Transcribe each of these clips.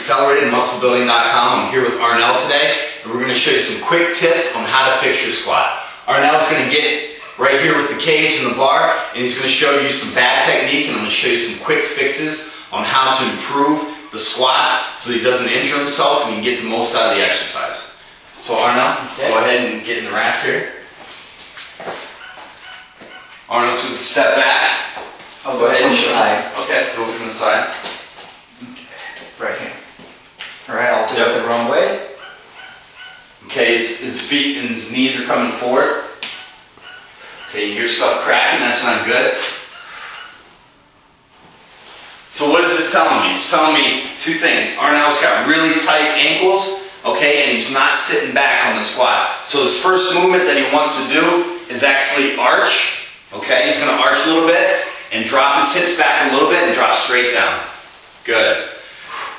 AcceleratedMuscleBuilding.com. I'm here with Arnell today, and we're going to show you some quick tips on how to fix your squat. Arnell's going to get right here with the cage and the bar, and he's going to show you some bad technique, and I'm going to show you some quick fixes on how to improve the squat so that he doesn't injure himself and he can get the most out of the exercise. So Arnell, go ahead and get in the rack here. Arnell's going to step back. I'll go ahead and show you. Okay, go from the side. Right here. Alright, I'll do it the wrong way. Okay, his feet and his knees are coming forward. Okay, you hear stuff cracking, that's not good. So what is this telling me? It's telling me two things. Arnell's got really tight ankles, okay, and he's not sitting back on the squat. So his first movement that he wants to do is actually arch. Okay, he's going to arch a little bit and drop his hips back a little bit and drop straight down. Good.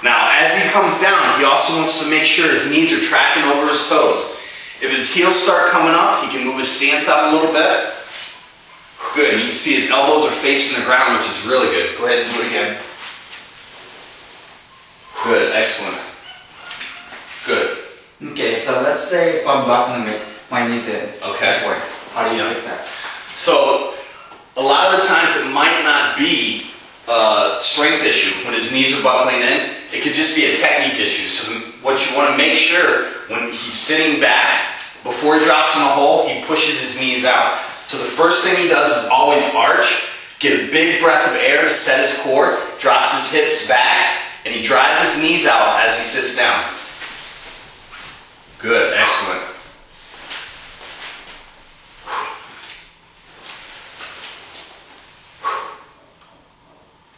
Now, as he comes down, he also wants to make sure his knees are tracking over his toes. If his heels start coming up, he can move his stance out a little bit. Good. And you can see his elbows are facing the ground, which is really good. Go ahead and do it again. Good. Excellent. Good. Okay, so let's say if I'm buckling my knees in. Okay. This way. How do you fix that? So, a lot of the times it might not be a strength issue when his knees are buckling in. It could just be a technique issue. So what you want to make sure when he's sitting back, before he drops in the hole, he pushes his knees out. So the first thing he does is always arch, get a big breath of air to set his core, drops his hips back, and he drives his knees out as he sits down. Good, excellent.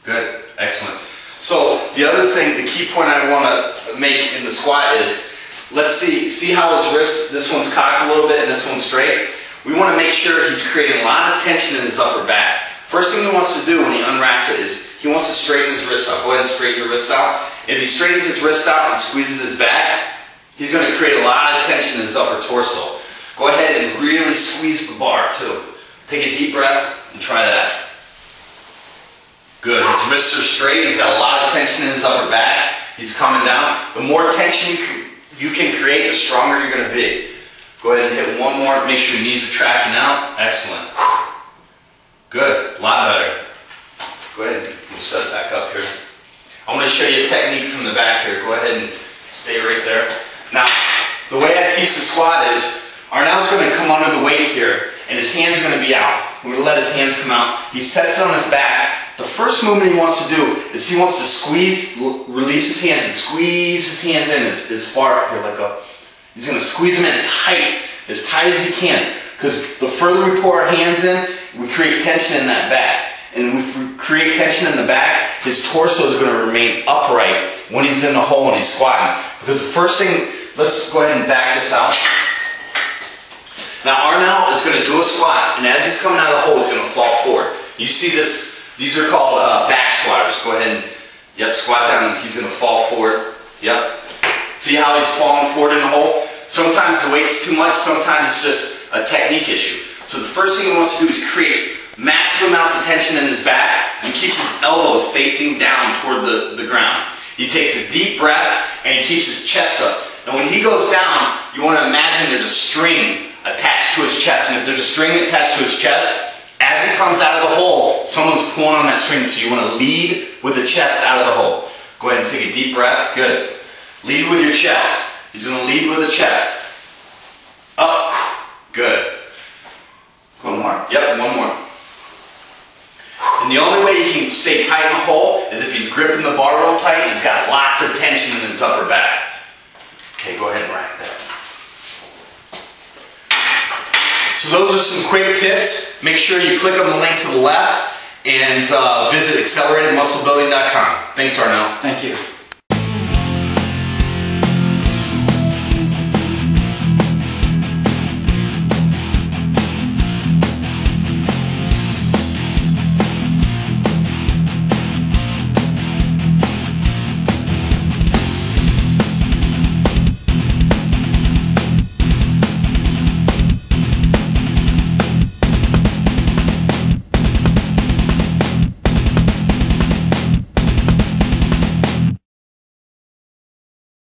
Good, excellent. So the other thing, the key point I want to make in the squat is, let's see how his wrists, this one's cocked a little bit and this one's straight. We want to make sure he's creating a lot of tension in his upper back. First thing he wants to do when he unracks it is he wants to straighten his wrist out. Go ahead and straighten your wrist out. If he straightens his wrist out and squeezes his back, he's going to create a lot of tension in his upper torso. Go ahead and really squeeze the bar too. Take a deep breath and try that. Good. His wrists are straight. He's got a lot of tension in his upper back. He's coming down. The more tension you can create, the stronger you're going to be. Go ahead and hit one more. Make sure your knees are tracking out. Excellent. Good. A lot better. Go ahead and we'll set back up here. I want to show you a technique from the back here. Go ahead and stay right there. Now, the way I teach the squat is Arnell's going to come under the weight here, and his hands are going to be out. We're going to let his hands come out. He sets it on his back. The first movement he wants to do is he wants to squeeze, release his hands and squeeze his hands in as far, here, let go. He's going to squeeze them in tight as he can. Because the further we pour our hands in, we create tension in that back. And if we create tension in the back, his torso is going to remain upright when he's in the hole and he's squatting. Because the first thing, let's go ahead and back this out. Now Arnell is going to do a squat, and as he's coming out of the hole, he's going to fall forward. You see this? These are called back squatters. Go ahead and, yep, squat down and he's going to fall forward. Yep. See how he's falling forward in the hole? Sometimes the weight's too much, sometimes it's just a technique issue. So the first thing he wants to do is create massive amounts of tension in his back and keeps his elbows facing down toward the ground. He takes a deep breath and he keeps his chest up. And when he goes down, you want to imagine there's a string attached to his chest. And if there's a string attached to his chest, as he comes out of the hole, someone's pulling on that string, so you want to lead with the chest out of the hole. Go ahead and take a deep breath. Good. Lead with your chest. He's going to lead with the chest. Up. Good. One more? Yep, one more. And the only way he can stay tight in the hole is if he's gripping the bar real tight and he's got lots of tension in his upper back. Okay, go ahead and rack that. So those are some quick tips. Make sure you click on the link to the left and visit AcceleratedMuscleBuilding.com. Thanks, Arnell. Thank you.